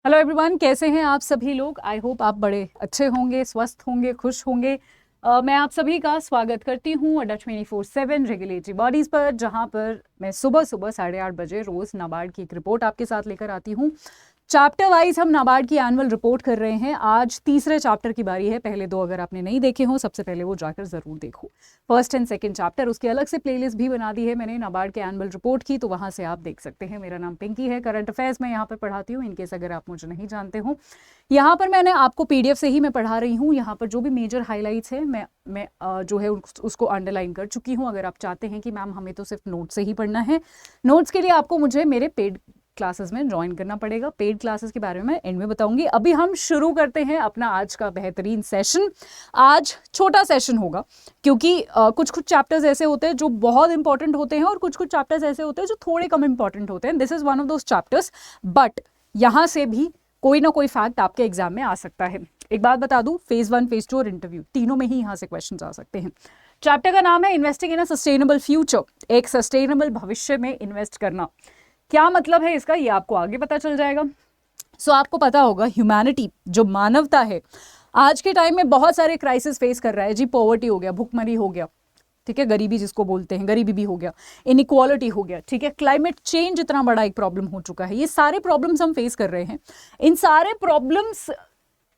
Hello everyone, कैसे हैं आप सभी लोग। आई होप आप बड़े अच्छे होंगे, स्वस्थ होंगे, खुश होंगे। मैं आप सभी का स्वागत करती हूँ अड्डा 24/7 रेगुलेटरी बॉडीज़ पर, जहाँ पर मैं सुबह सुबह 8:30 बजे रोज़ नाबार्ड की एक रिपोर्ट आपके साथ लेकर आती हूँ। चैप्टर वाइज हम नाबार्ड की एनुअल रिपोर्ट कर रहे हैं। आज तीसरे चैप्टर की बारी है। पहले दो अगर आपने नहीं देखे हो, सबसे पहले वो जाकर ज़रूर देखो, फर्स्ट एंड सेकंड चैप्टर। उसकी अलग से प्लेलिस्ट भी बना दी है मैंने नाबार्ड के एनुअल रिपोर्ट की, तो वहाँ से आप देख सकते हैं। मेरा नाम पिंकी है, करंट अफेयर्स में यहाँ पर पढ़ाती हूँ, इनकेस अगर आप मुझे नहीं जानते हो। यहाँ पर मैंने आपको पीडीएफ से ही मैं पढ़ा रही हूँ। यहाँ पर जो भी मेजर हाईलाइट्स है मैं जो है उसको अंडरलाइन कर चुकी हूँ। अगर आप चाहते हैं कि मैम हमें तो सिर्फ नोट से ही पढ़ना है, नोट्स के लिए आपको मुझे मेरे पेड क्लासेस में ज्वाइन करना पड़ेगा। पेड क्लासेस के बारे में मैं एंड में बताऊंगी। अभी हम शुरू करते हैं अपना आज का बेहतरीन सेशन। आज छोटा सेशन होगा क्योंकि कुछ कुछ चैप्टर्स ऐसे होते हैं जो बहुत इंपॉर्टेंट होते हैं और कुछ कुछ चैप्टर्स ऐसे होते हैं जो थोड़े कम इंपॉर्टेंट होते हैं। This is one of those chapters, but यहाँ से भी कोई ना कोई फैक्ट आपके एग्जाम में आ सकता है। एक बात बता दूं, फेज 1, फेज 2 और इंटरव्यू तीनों में ही यहाँ से क्वेश्चंस आ सकते हैं। चैप्टर का नाम है investing in a sustainable future, एक सस्टेनेबल भविष्य में इन्वेस्ट करना। क्या मतलब है इसका, ये आपको आगे पता चल जाएगा। सो आपको पता होगा ह्यूमैनिटी, जो मानवता है, आज के टाइम में बहुत सारे क्राइसिस फेस कर रहा है जी। पॉवर्टी हो गया, भुखमरी हो गया, ठीक है, गरीबी जिसको बोलते हैं, गरीबी भी हो गया, इनइक्वालिटी हो गया, ठीक है, क्लाइमेट चेंज इतना बड़ा एक प्रॉब्लम हो चुका है। ये सारे प्रॉब्लम्स हम फेस कर रहे हैं। इन सारे प्रॉब्लम्स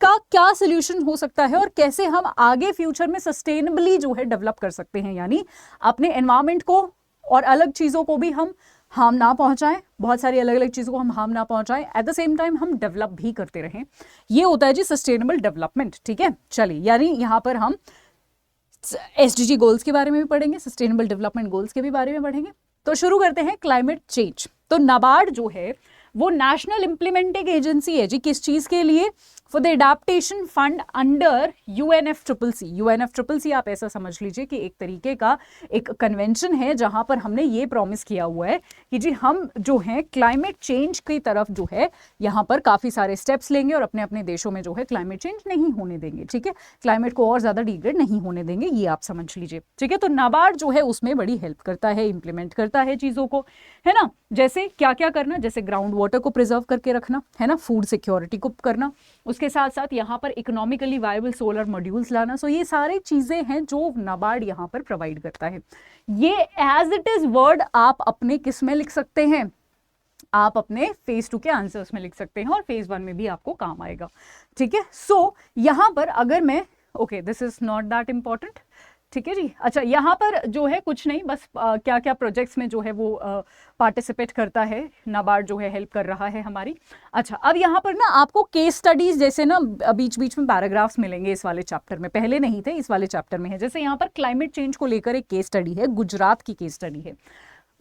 का क्या सोल्यूशन हो सकता है और कैसे हम आगे फ्यूचर में सस्टेनेबली जो है डेवलप कर सकते हैं, यानी अपने एनवायरमेंट को और अलग चीज़ों को भी हम हार्म ना पहुंचाएं, बहुत सारी अलग अलग चीज़ों को हम हार्म ना पहुंचाएं, एट द सेम टाइम हम डेवलप भी करते रहें। ये होता है जी सस्टेनेबल डेवलपमेंट, ठीक है। चलिए, यानी यहाँ पर हम SDG गोल्स के बारे में भी पढ़ेंगे, सस्टेनेबल डेवलपमेंट गोल्स के भी बारे में पढ़ेंगे। तो शुरू करते हैं क्लाइमेट चेंज। तो नाबार्ड जो है वो नेशनल इंप्लीमेंटिंग एजेंसी है जी, किस चीज़ के लिए? For the adaptation fund under UNFCCC। UNFCCC आप ऐसा समझ लीजिए कि एक तरीके का एक कन्वेंशन है जहां पर हमने ये प्रॉमिस किया हुआ है कि जी हम जो है क्लाइमेट चेंज की तरफ जो है यहाँ पर काफ़ी सारे स्टेप्स लेंगे और अपने अपने देशों में जो है क्लाइमेट चेंज नहीं होने देंगे, ठीक है, क्लाइमेट को और ज़्यादा डिग्रेड नहीं होने देंगे, ये आप समझ लीजिए, ठीक है। तो नाबार्ड जो है उसमें बड़ी हेल्प करता है, इंप्लीमेंट करता है चीज़ों को, है ना। जैसे क्या क्या करना, जैसे ग्राउंड वाटर को प्रिजर्व करके रखना, है ना, फूड सिक्योरिटी को करना, उसके साथ साथ यहाँ पर इकोनॉमिकली वायबल सोलर मॉड्यूल्स लाना। सो ये सारी चीज़ें हैं जो नाबार्ड यहाँ पर प्रोवाइड करता है। ये एज इट इज़ वर्ड आप अपने किस में लिख सकते हैं, आप अपने फेज 2 के आंसर्स में लिख सकते हैं और फेज 1 में भी आपको काम आएगा, ठीक है। सो यहाँ पर अगर मैं okay, this is not that important, ठीक है जी। अच्छा, यहाँ पर जो है कुछ नहीं, बस क्या क्या प्रोजेक्ट्स में जो है वो पार्टिसिपेट करता है, नाबार्ड जो है हेल्प कर रहा है हमारी। अच्छा, अब यहाँ पर ना आपको केस स्टडीज जैसे ना बीच बीच में पैराग्राफ्स मिलेंगे इस वाले चैप्टर में, पहले नहीं थे, इस वाले चैप्टर में है। जैसे यहाँ पर क्लाइमेट चेंज को लेकर एक केस स्टडी है, गुजरात की केस स्टडी है।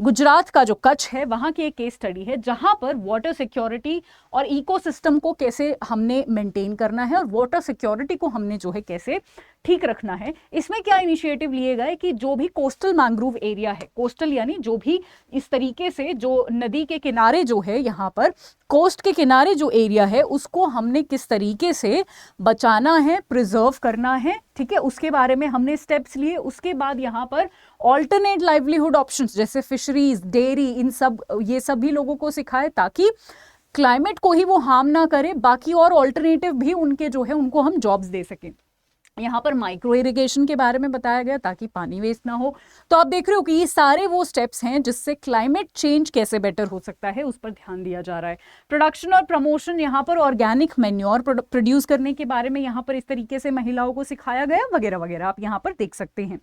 गुजरात का जो कच्छ है वहाँ की एक केस स्टडी है जहाँ पर वाटर सिक्योरिटी और इकोसिस्टम को कैसे हमने मेंटेन करना है और वाटर सिक्योरिटी को हमने जो है कैसे ठीक रखना है। इसमें क्या इनिशिएटिव लिए गए कि जो भी कोस्टल मैंग्रोव एरिया है, कोस्टल यानी जो भी इस तरीके से जो नदी के किनारे जो है, यहाँ पर कोस्ट के किनारे जो एरिया है उसको हमने किस तरीके से बचाना है, प्रिजर्व करना है, ठीक है, उसके बारे में हमने स्टेप्स लिए। उसके बाद यहाँ पर ऑल्टरनेट लाइवलीहुड ऑप्शंस जैसे फिशरीज, डेयरी, इन सब ये सभी लोगों को सिखाए ताकि क्लाइमेट को ही वो हार्म ना करे, बाकी और ऑल्टरनेटिव भी उनके जो है उनको हम जॉब्स दे सकें। यहाँ पर माइक्रो इरिगेशन के बारे में बताया गया ताकि पानी वेस्ट ना हो। तो आप देख रहे हो कि ये सारे वो स्टेप्स हैं जिससे क्लाइमेट चेंज कैसे बेटर हो सकता है, उस पर ध्यान दिया जा रहा है। प्रोडक्शन और प्रमोशन, यहाँ पर ऑर्गेनिक मैन्योर प्रोड्यूस करने के बारे में यहाँ पर इस तरीके से महिलाओं को सिखाया गया, वगैरह वगैरह आप यहाँ पर देख सकते हैं,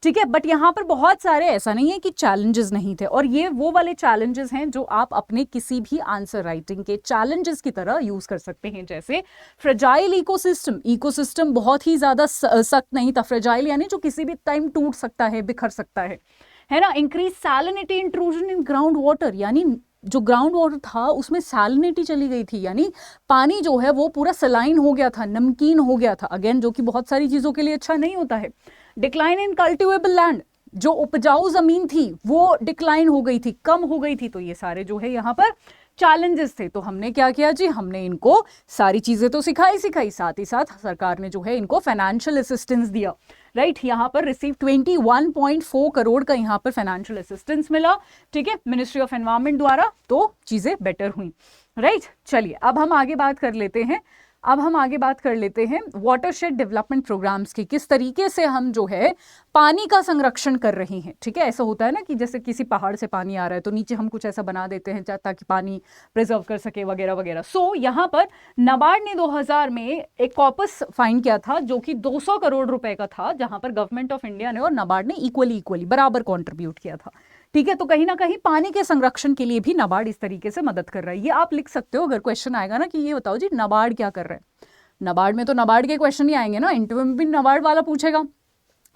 ठीक है। बट यहाँ पर बहुत सारे, ऐसा नहीं है कि चैलेंजेस नहीं थे, और ये वो वाले चैलेंजेस हैं जो आप अपने किसी भी आंसर राइटिंग के चैलेंजेस की तरह यूज कर सकते हैं। जैसे फ्रेजाइल इकोसिस्टम, इकोसिस्टम बहुत ही ज्यादा सख्त नहीं था, फ्रेजाइल यानी जो किसी भी टाइम टूट सकता है, बिखर सकता है ना। Increase salinity intrusion in ground water, यानी जो ग्राउंड वाटर था उसमें सैलिनिटी चली गई थी, यानी पानी जो है वो पूरा सलाइन हो गया था, नमकीन हो गया था, अगेन जो कि बहुत सारी चीजों के लिए अच्छा नहीं होता है। डिक्लाइन इन कल्टिवेबल लैंड, जो उपजाऊ जमीन थी वो डिक्लाइन हो गई थी, कम हो गई थी। तो ये सारे जो है यहाँ पर चैलेंजेस थे। तो हमने क्या किया जी, हमने इनको सारी चीजें तो सिखाई, साथ ही साथ सरकार ने जो है इनको फाइनेंशियल असिस्टेंस दिया। राइट। यहाँ पर रिसीव 21.4 करोड़ का यहाँ पर फाइनेंशियल असिस्टेंस मिला, ठीक है, मिनिस्ट्री ऑफ एनवायरमेंट द्वारा, तो चीजें बेटर हुई, राइट। चलिए अब हम आगे बात कर लेते हैं वाटरशेड डेवलपमेंट प्रोग्राम्स की, किस तरीके से हम जो है पानी का संरक्षण कर रहे हैं, ठीक है। ऐसा होता है ना कि जैसे किसी पहाड़ से पानी आ रहा है तो नीचे हम कुछ ऐसा बना देते हैं ताकि पानी प्रिजर्व कर सके वगैरह वगैरह। सो यहाँ पर नाबार्ड ने 2000 में एक कॉपस फाइंड किया था जो कि 200 करोड़ रुपए का था, जहां पर गवर्नमेंट ऑफ इंडिया ने और नाबार्ड ने इक्वली बराबर कॉन्ट्रीब्यूट किया था, ठीक है। तो कहीं ना कहीं पानी के संरक्षण के लिए भी नाबार्ड इस तरीके से मदद कर रहा है। ये आप लिख सकते हो, अगर क्वेश्चन आएगा ना कि ये बताओ जी नाबार्ड क्या कर रहा है। नाबार्ड में तो नाबार्ड के क्वेश्चन ही आएंगे ना, इंटरव्यू में भी नाबार्ड वाला पूछेगा,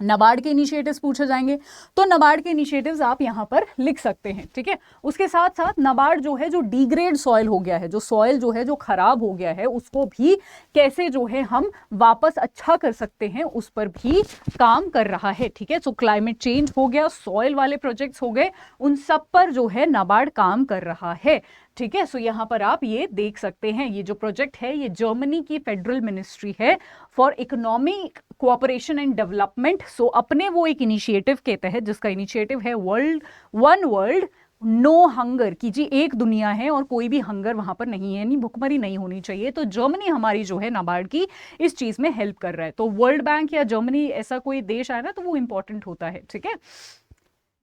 नाबार्ड के इनिशिएटिव्स पूछे जाएंगे, तो नाबार्ड के इनिशिएटिव्स आप यहाँ पर लिख सकते हैं, ठीक है। उसके साथ साथ नाबार्ड जो है, जो डिग्रेड सॉइल हो गया है, जो सॉइल जो है जो खराब हो गया है, उसको भी कैसे जो है हम वापस अच्छा कर सकते हैं, उस पर भी काम कर रहा है, ठीक है। सो क्लाइमेट चेंज हो गया, सॉइल वाले प्रोजेक्ट्स हो गए, उन सब पर जो है नाबार्ड काम कर रहा है, ठीक है। सो यहाँ पर आप ये देख सकते हैं, ये जो प्रोजेक्ट है ये जर्मनी की फेडरल मिनिस्ट्री है for economic cooperation and development. So अपने वो एक इनिशिएटिव के तहत, जिसका इनिशिएटिव है वन वर्ल्ड नो हंगर, की जी एक दुनिया है और कोई भी हंगर वहां पर नहीं है, नहीं भुखमरी नहीं होनी चाहिए, तो जर्मनी हमारी जो है नाबार्ड की इस चीज में हेल्प कर रहा है। तो वर्ल्ड बैंक या जर्मनी ऐसा कोई देश आए ना तो वो इंपॉर्टेंट होता है, ठीक है।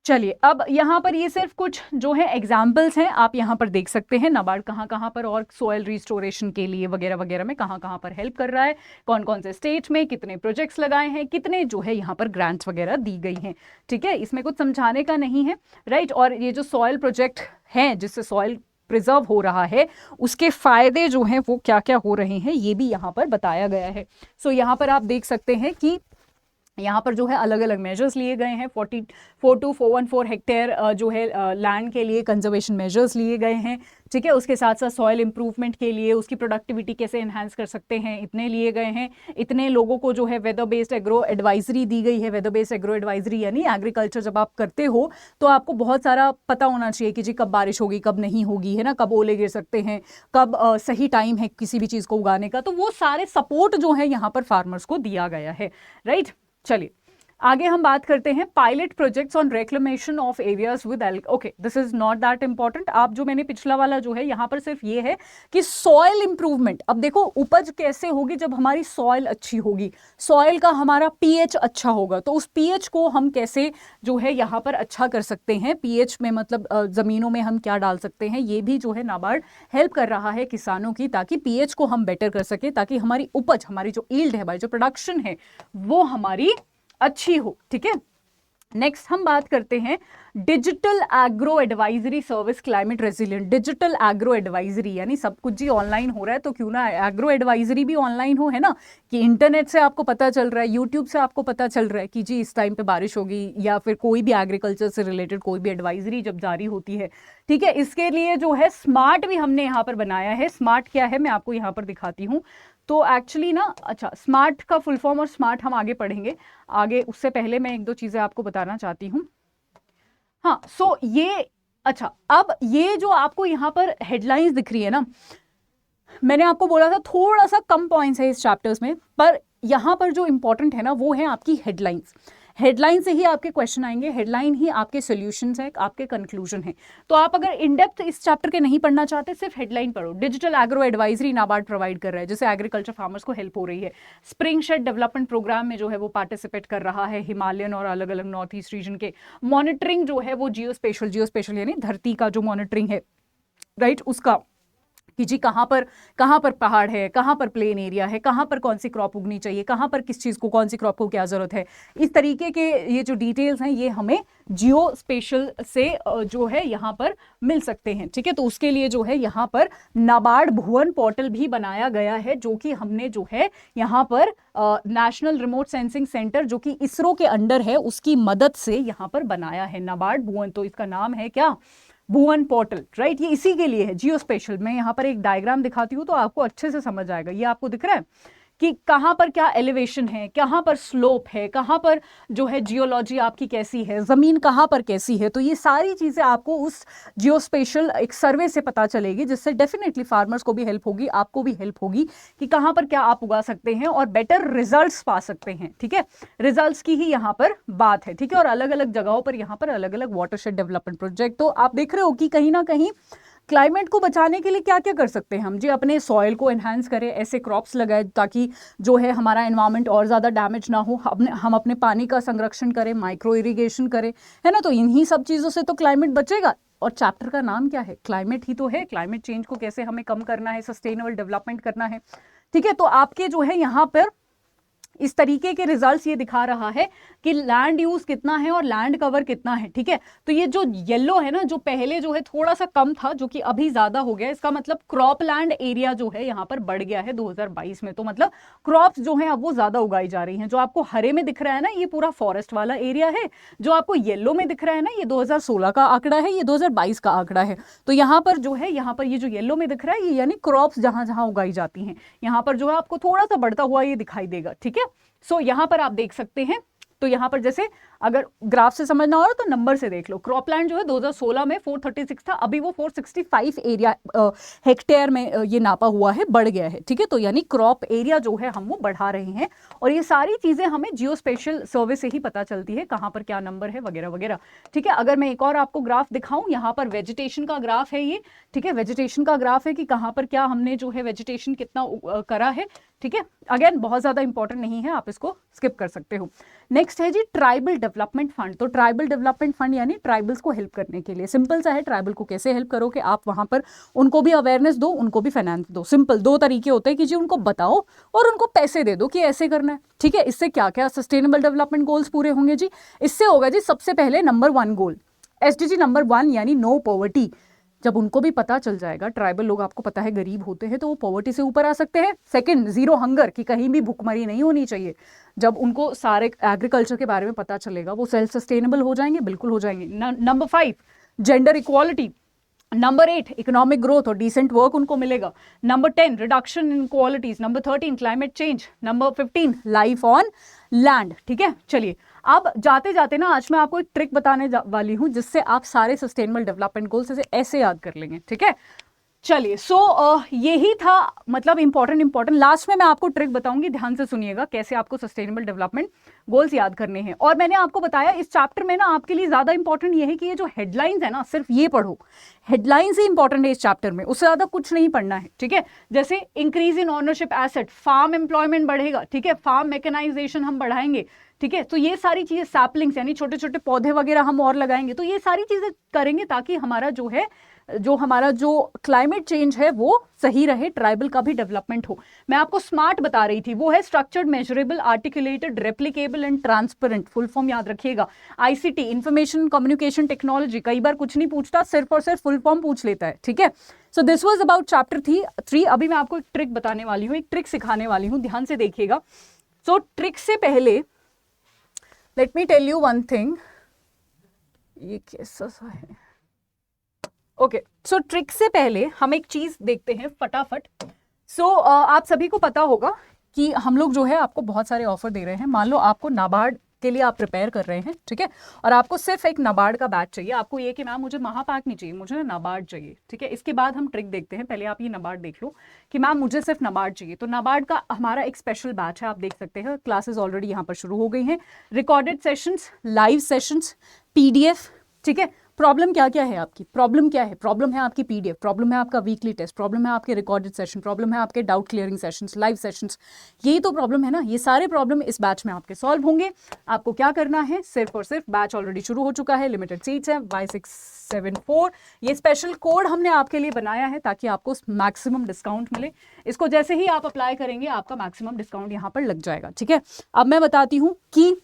चलिए अब यहाँ पर ये सिर्फ कुछ जो है एग्जाम्पल्स हैं, आप यहाँ पर देख सकते हैं नाबार्ड कहाँ कहाँ पर और सॉइल रिस्टोरेशन के लिए वगैरह वगैरह में कहाँ कहाँ पर हेल्प कर रहा है, कौन कौन से स्टेट में कितने प्रोजेक्ट्स लगाए हैं, कितने जो है यहाँ पर ग्रांट्स वगैरह दी गई हैं, ठीक है। इसमें कुछ समझाने का नहीं है, राइट। और ये जो सॉइल प्रोजेक्ट हैं जिससे सॉइल प्रिजर्व हो रहा है, उसके फायदे जो हैं वो क्या क्या हो रहे हैं, ये भी यहाँ पर बताया गया है। सो यहाँ पर आप देख सकते हैं कि यहाँ पर जो है अलग अलग मेजर्स लिए गए हैं। 42414 हेक्टेयर जो है लैंड के लिए कंजर्वेशन मेजर्स लिए गए हैं, ठीक है। उसके साथ साथ सॉइल इंप्रूवमेंट के लिए उसकी प्रोडक्टिविटी कैसे एनहांस कर सकते हैं, इतने लिए गए हैं। इतने लोगों को जो है वेदर बेस्ड एग्रो एडवाइजरी दी गई है। वेदर बेस्ड एग्रो एडवाइजरी यानी एग्रीकल्चर जब आप करते हो तो आपको बहुत सारा पता होना चाहिए कि जी कब बारिश होगी कब नहीं होगी, है ना, कब ओले गिर सकते हैं, कब सही टाइम है किसी भी चीज़ को उगाने का, तो वो सारे सपोर्ट जो है यहाँ पर फार्मर्स को दिया गया है, राइट। चलिए आगे हम बात करते हैं pilot projects on reclamation of areas with okay, this is not that important. आप जो मैंने पिछला वाला जो है यहाँ पर सिर्फ ये है कि सॉइल इंप्रूवमेंट। अब देखो उपज कैसे होगी, जब हमारी सॉइल अच्छी होगी, सॉइल का हमारा पीएच अच्छा होगा, तो उस पीएच को हम कैसे जो है यहाँ पर अच्छा कर सकते हैं। पीएच में मतलब जमीनों में हम क्या डाल सकते हैं, ये भी जो है नाबार्ड हेल्प कर रहा है किसानों की, ताकि पीएच को हम बेटर कर सके, ताकि हमारी उपज, हमारी जो यील्ड है, हमारी जो प्रोडक्शन है वो हमारी अच्छी हो, ठीक है। नेक्स्ट हम बात करते हैं digital agro advisory service climate resilient. Digital agro advisory यानी सब कुछ जी ऑनलाइन हो रहा है, तो क्यों ना एग्रो एडवाइजरी भी ऑनलाइन हो, है ना, कि इंटरनेट से आपको पता चल रहा है, यूट्यूब से आपको पता चल रहा है कि जी इस टाइम पे बारिश होगी, या फिर कोई भी एग्रीकल्चर से रिलेटेड कोई भी एडवाइजरी जब जारी होती है, ठीक है। इसके लिए जो है स्मार्ट भी हमने यहाँ पर बनाया है। स्मार्ट क्या है मैं आपको यहाँ पर दिखाती हूँ। तो एक्चुअली ना, अच्छा, स्मार्ट का फुल फॉर्म और स्मार्ट हम आगे पढ़ेंगे, आगे उससे पहले मैं एक दो चीजें आपको बताना चाहती हूँ। हाँ, सो ये, अच्छा, अब ये जो आपको यहाँ पर हेडलाइंस दिख रही है ना, मैंने आपको बोला था थोड़ा सा कम पॉइंट्स है इस चैप्टर्स में, पर यहाँ पर जो इंपॉर्टेंट है ना वो है आपकी हेडलाइंस। हेडलाइन से ही आपके क्वेश्चन आएंगे, हेडलाइन ही आपके सॉल्यूशंस है, आपके कंक्लूजन है। तो आप अगर इन डेप्थ इस चैप्टर के नहीं पढ़ना चाहते, सिर्फ हेडलाइन पढ़ो। Digital agro advisory NABARD provide कर रहा है, जिससे एग्रीकल्चर फार्मर्स को हेल्प हो रही है। स्प्रिंग शेड डेवलपमेंट प्रोग्राम में जो है वो पार्टिसिपेट कर रहा है, हिमालयन और अलग अलग नॉर्थ ईस्ट रीजन के। मॉनिटरिंग जो है वो जियोस्पेशल यानी धरती का जो मॉनिटरिंग है, राइट, उसका कि जी कहाँ पर पहाड़ है, कहाँ पर प्लेन एरिया है, कहाँ पर कौन सी क्रॉप उगनी चाहिए, कहाँ पर किस चीज़ को, कौन सी क्रॉप को क्या ज़रूरत है, इस तरीके के ये जो डिटेल्स हैं ये हमें जियो स्पेशल से जो है यहाँ पर मिल सकते हैं, ठीक है। तो उसके लिए जो है यहाँ पर नाबार्ड भुवन पोर्टल भी बनाया गया है, जो कि हमने जो है यहाँ पर नेशनल रिमोट सेंसिंग सेंटर जो कि इसरो के अंडर है उसकी मदद से यहाँ पर बनाया है नाबार्ड भुवन। तो इसका नाम है क्या, भुवन पोर्टल, राइट। ये इसी के लिए है, जियो स्पेशल। मैं यहाँ पर एक डायग्राम दिखाती हूँ तो आपको अच्छे से समझ आएगा। ये आपको दिख रहा है कि कहाँ पर क्या एलिवेशन है, कहाँ पर स्लोप है, कहाँ पर जो है जियोलॉजी आपकी कैसी है, ज़मीन कहाँ पर कैसी है। तो ये सारी चीज़ें आपको उस जियोस्पेशल एक सर्वे से पता चलेगी, जिससे डेफिनेटली फार्मर्स को भी हेल्प होगी, आपको भी हेल्प होगी कि कहाँ पर क्या आप उगा सकते हैं और बेटर रिजल्ट्स पा सकते हैं। ठीक है, रिजल्ट्स की ही यहाँ पर बात है। ठीक है, और अलग अलग जगहों पर यहाँ पर अलग अलग वाटरशेड डेवलपमेंट प्रोजेक्ट। तो आप देख रहे हो कि कहीं ना कहीं क्लाइमेट को बचाने के लिए क्या क्या कर सकते हैं हम जी। अपने सॉइल को एनहांस करें, ऐसे क्रॉप्स लगाए ताकि जो है हमारा एनवायरनमेंट और ज़्यादा डैमेज ना हो। हम अपने पानी का संरक्षण करें, माइक्रो इरिगेशन करें, है ना। तो इन्हीं सब चीज़ों से तो क्लाइमेट बचेगा। और चैप्टर का नाम क्या है, क्लाइमेट ही तो है। क्लाइमेट चेंज को कैसे हमें कम करना है, सस्टेनेबल डेवलपमेंट करना है। ठीक है, तो आपके जो है यहाँ पर इस तरीके के रिजल्ट्स ये दिखा रहा है कि लैंड यूज कितना है और लैंड कवर कितना है। ठीक है, तो ये जो येलो है ना, जो पहले जो है थोड़ा सा कम था, जो कि अभी ज्यादा हो गया, इसका मतलब क्रॉप लैंड एरिया जो है यहाँ पर बढ़ गया है 2022 में। तो मतलब क्रॉप्स जो है अब वो ज्यादा उगाई जा रही हैं। जो आपको हरे में दिख रहा है ना, ये पूरा फॉरेस्ट वाला एरिया है। जो आपको येलो में दिख रहा है ना, ये 2016 का आंकड़ा है, ये 2022 का आंकड़ा है। तो यहाँ पर जो है, यहाँ पर ये जो येलो में दिख रहा है, ये यानी क्रॉप्स जहां जहां उगाई जाती हैं, यहाँ पर जो है आपको थोड़ा सा बढ़ता हुआ ये दिखाई देगा। ठीक है, सो यहां पर आप देख सकते हैं। तो यहां पर जैसे अगर ग्राफ से समझना हो तो नंबर से देख लो। क्रॉपलैंड जो है 2016 में 436 था, अभी वो 465 एरिया हेक्टेयर में ये नापा हुआ है, बढ़ गया है। ठीक है, तो यानी क्रॉप एरिया जो है हम वो बढ़ा रहे हैं। और ये सारी चीजें हमें जियोस्पेशियल सर्वे से ही पता चलती है, कहां पर क्या नंबर है वगैरह वगैरह। ठीक है, अगर मैं एक और आपको ग्राफ दिखाऊं, यहाँ पर वेजिटेशन का ग्राफ है ये। ठीक है, वेजिटेशन का ग्राफ है कि कहां पर क्या हमने जो है वेजिटेशन कितना करा है। ठीक है, अगेन बहुत ज्यादा इंपॉर्टेंट नहीं है, आप इसको स्किप कर सकते हो। नेक्स्ट है जी ट्राइबल डेवलपमेंट फंड। तो ट्राइबल डेवलपमेंट फंड यानी ट्राइबल्स को हेल्प करने के लिए। सिंपल सा है, ट्राइबल को कैसे हेल्प करो कि आप वहां पर उनको भी अवेयरनेस दो, उनको भी फाइनेंस दो। सिंपल दो तरीके होते हैं कि जी उनको बताओ और उनको पैसे दे दो कि ऐसे करना है। ठीक है, इससे क्या क्या सस्टेनेबल डेवलपमेंट गोल्स पूरे होंगे जी। इससे होगा जी सबसे पहले नंबर 1 गोल, SDG नंबर 1 यानी नो पॉवर्टी। जब उनको भी पता चल जाएगा, ट्राइबल लोग आपको पता है गरीब होते हैं, तो वो पॉवर्टी से ऊपर आ सकते हैं। सेकंड, जीरो हंगर, कि कहीं भी भूखमरी नहीं होनी चाहिए। जब उनको सारे एग्रीकल्चर के बारे में पता चलेगा, वो सेल्फ सस्टेनेबल हो जाएंगे, बिल्कुल हो जाएंगे। Number 5 gender equality. Number 8 economic growth और डिसेंट वर्क उनको मिलेगा। Number 10 reduction in inequalities. Number 13 climate change. Number 15 life on land. ठीक है, चलिए अब जाते जाते ना आज मैं आपको एक ट्रिक बताने वाली हूं, जिससे आप सारे सस्टेनेबल डेवलपमेंट गोल्स ऐसे याद कर लेंगे। ठीक है, चलिए यही था, मतलब इंपॉर्टेंट लास्ट में मैं आपको ट्रिक बताऊंगी, ध्यान से सुनिएगा कैसे आपको सस्टेनेबल डेवलपमेंट गोल्स याद करने हैं। और मैंने आपको बताया इस चैप्टर में ना आपके लिए ज्यादा इंपॉर्टेंट ये है कि ये जो हेडलाइंस है ना, सिर्फ ये पढ़ो, हेडलाइंस ही इंपॉर्टेंट है इस चैप्टर में, उससे ज्यादा कुछ नहीं पढ़ना है। ठीक है, जैसे increase in ownership asset, farm employment बढ़ेगा। ठीक है, फार्म मैकेनाइजेशन हम बढ़ाएंगे। ठीक है, तो ये सारी चीजें, सैपलिंग्स यानी छोटे छोटे पौधे वगैरह हम और लगाएंगे। तो ये सारी चीजें करेंगे ताकि हमारा जो क्लाइमेट चेंज है वो सही रहे, ट्राइबल का भी डेवलपमेंट हो। मैं आपको स्मार्ट बता रही थी, वो है structured, measurable, articulated, replicable and transparent. Full form याद रखिएगा, ICT, इंफॉर्मेशन कम्युनिकेशन टेक्नोलॉजी। कई बार कुछ नहीं पूछता, सिर्फ और सिर्फ फुल फॉर्म पूछ लेता है। ठीक है, so this was about chapter 3। अभी मैं आपको एक ट्रिक बताने वाली हूँ, एक ट्रिक सिखाने वाली हूँ, ध्यान से देखिएगा। सो ट्रिक से पहले let me tell you one thing, ये कैसा सा है। ओके, सो ट्रिक से पहले हम एक चीज देखते हैं फटाफट। आप सभी को पता होगा कि हम लोग जो है आपको बहुत सारे ऑफर दे रहे हैं। मान लो आपको नाबार्ड के लिए आप प्रिपेयर कर रहे हैं, ठीक है, और आपको सिर्फ एक नाबार्ड का बैच चाहिए। आपको ये कि मैम मुझे महापैक नहीं चाहिए, मुझे नाबार्ड चाहिए। ठीक है, इसके बाद हम ट्रिक देखते हैं। पहले आप ये नाबार्ड देख लो कि मैम मुझे सिर्फ नाबार्ड चाहिए। तो नाबार्ड का हमारा एक स्पेशल बैच है, आप देख सकते हैं, क्लासेस ऑलरेडी यहाँ पर शुरू हो गई हैं। Recorded sessions, live sessions, PDF। ठीक है, प्रॉब्लम क्या क्या है आपकी, प्रॉब्लम क्या है, प्रॉब्लम है आपकी PDF, प्रॉब्लम है आपका वीकली टेस्ट, प्रॉब्लम है आपके रिकॉर्डेड सेशन, प्रॉब्लम है आपके doubt clearing sessions, live sessions. यही तो प्रॉब्लम है ना, ये सारे प्रॉब्लम इस बैच में आपके सॉल्व होंगे। आपको क्या करना है, सिर्फ और सिर्फ, बैच ऑलरेडी शुरू हो चुका है, लिमिटेड सीट्स है, Y674। ये स्पेशल कोड हमने आपके लिए बनाया है ताकि आपको मैक्सिमम डिस्काउंट मिले। इसको जैसे ही आप अप्लाई करेंगे आपका मैक्सिमम डिस्काउंट यहाँ पर लग जाएगा। ठीक है, अब मैं बताती हूँ कि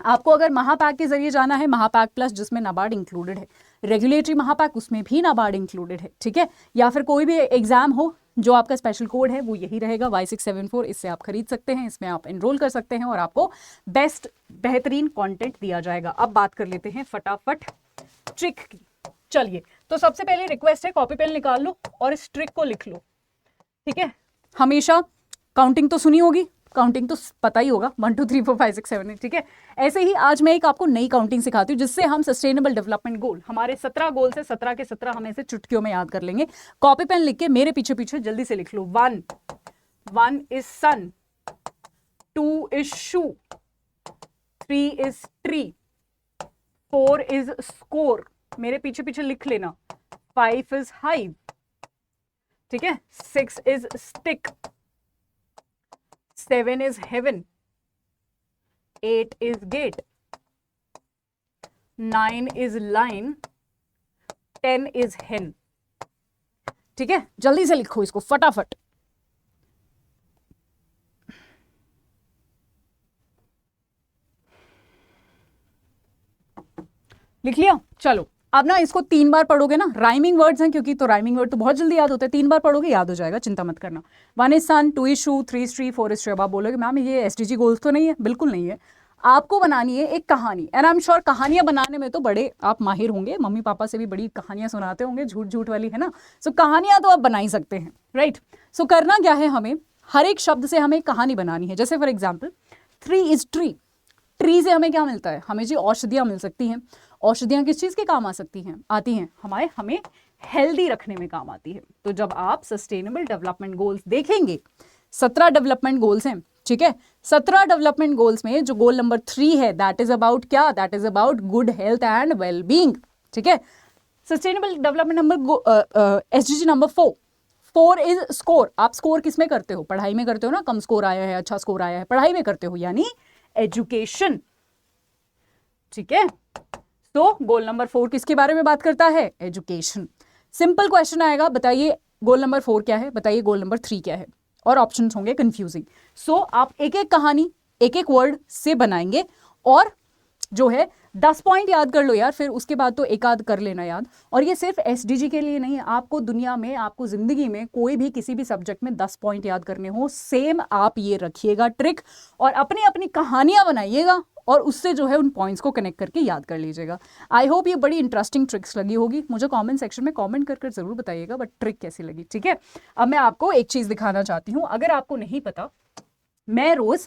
आपको अगर महापैक के जरिए जाना है, महापैक प्लस जिसमें नाबार्ड इंक्लूडेड है, रेगुलेटरी महापैक उसमें भी नाबार्ड इंक्लूडेड है। ठीक है, या फिर कोई भी एग्जाम हो, जो आपका स्पेशल कोड है वो यही रहेगा Y674। इससे आप खरीद सकते हैं, इसमें आप एनरोल कर सकते हैं और आपको बेहतरीन कंटेंट दिया जाएगा। अब बात कर लेते हैं फटाफट ट्रिक की। चलिए, तो सबसे पहले रिक्वेस्ट है, कॉपी पेन निकाल लो और इस ट्रिक को लिख लो। ठीक है, हमेशा काउंटिंग तो सुनी होगी, काउंटिंग तो पता ही होगा, 1 2 3 4 5 6 7 8, ठीक है। ऐसे ही आज मैं एक आपको नई काउंटिंग सिखाती हूँ जिससे हम सस्टेनेबल डेवलपमेंट गोल, हमारे 17 गोल से 17 के 17 हम ऐसे चुटकियों में याद कर लेंगे। कॉपी पेन लिख के मेरे पीछे पीछे जल्दी से लिख लो। 1 is sun, 2 is shoe, 3 is tree, 4 is score, मेरे पीछे पीछे लिख लेना। 5 इज हाइव, ठीक है। 6 is stick, 7 is heaven, 8 is gate, 9 is line, 10 is hen, ठीक है। जल्दी से लिखो इसको फटाफट। लिख लिया? चलो अब ना इसको 3 बार पढ़ोगे ना, राइमिंग वर्ड्स हैं क्योंकि, तो राइमिंग वर्ड तो बहुत जल्दी याद होते हैं, 3 बार पढ़ोगे याद हो जाएगा, चिंता मत करना। 1 is sun, 2 is shoe, 3 is tree, 4 is tree. अब आप बोलोगे मैम ये एसडीजी गोल्स तो नहीं है, बिल्कुल नहीं है। आपको बनानी है एक कहानी, एंड आई एम श्योर कहानियां बनाने में तो बड़े आप माहिर होंगे, मम्मी पापा से भी बड़ी कहानियां सुनाते होंगे, झूठ झूठ वाली, है ना। सो कहानियां तो आप बना ही सकते हैं, राइट। सो करना क्या है, हमें हर एक शब्द से हमें कहानी बनानी है। जैसे for example 3 is tree, tree से हमें क्या मिलता है, हमें जी औषधियां मिल सकती हैं। औषधियां किस चीज के काम आ सकती हैं, आती हैं हमें हेल्दी रखने में काम आती है। तो जब आप सस्टेनेबल डेवलपमेंट गोल्स देखेंगे, 17 डेवलपमेंट गोल्स हैं, ठीक है। 17 डेवलपमेंट गोल्स में जो गोल नंबर 3 है, दैट इज अबाउट क्या, that is about good health and well being, ठीक है। Sustainable development number SDG number 4 is score. आप स्कोर किस में करते हो, पढ़ाई में करते हो ना, कम स्कोर आया है, अच्छा स्कोर आया है, पढ़ाई में करते हो, यानी एजुकेशन, ठीक है। तो गोल नंबर 4 किसके बारे में बात करता है, एजुकेशन। सिंपल क्वेश्चन आएगा, बताइए गोल नंबर 4 क्या है, बताइए गोल नंबर 3 क्या है, और ऑप्शंस होंगे कंफ्यूजिंग। सो आप एक एक कहानी एक एक वर्ड से बनाएंगे, और जो है 10 पॉइंट याद कर लो यार, फिर उसके बाद तो एक आध कर लेना याद। और ये सिर्फ एसडीजी के लिए नहीं, आपको दुनिया में, आपको जिंदगी में कोई भी किसी भी सब्जेक्ट में 10 पॉइंट याद करने हो, सेम आप ये रखिएगा ट्रिक, और अपनी अपनी कहानियां बनाइएगा, और उससे जो है उन पॉइंट्स को कनेक्ट करके याद कर लीजिएगा। आई होप ये बड़ी इंटरेस्टिंग ट्रिक्स लगी होगी, मुझे कमेंट सेक्शन में कमेंट कर जरूर बताइएगा बट ट्रिक कैसी लगी, ठीक है। अब मैं आपको एक चीज दिखाना चाहती हूँ, अगर आपको नहीं पता, मैं रोज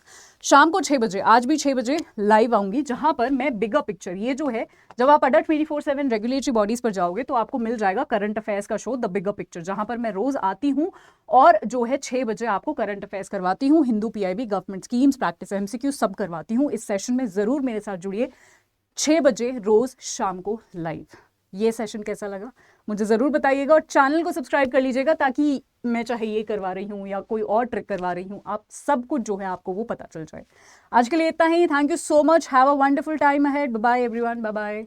शाम को 6 बजे, आज भी 6 बजे लाइव आऊंगी, जहां पर मैं बिगर पिक्चर, ये जो है, जब आप अड्डा 24/7 रेगुलेटरी बॉडीज पर जाओगे तो आपको मिल जाएगा करंट अफेयर्स का शो द बिगर पिक्चर, जहां पर मैं रोज आती हूं और जो है 6 बजे आपको करंट अफेयर्स करवाती हूं, Hindu PIB, government schemes, practice, MCQ सब करवाती हूं। इस सेशन में जरूर मेरे साथ जुड़िए, 6 बजे रोज शाम को लाइव। ये सेशन कैसा लगा मुझे ज़रूर बताइएगा, और चैनल को सब्सक्राइब कर लीजिएगा, ताकि मैं चाहे ये करवा रही हूँ या कोई और ट्रिक करवा रही हूँ, आप सब कुछ जो है आपको वो पता चल जाए। आज के लिए इतना ही, thank you so much, have a wonderful time ahead, bye bye everyone, bye bye.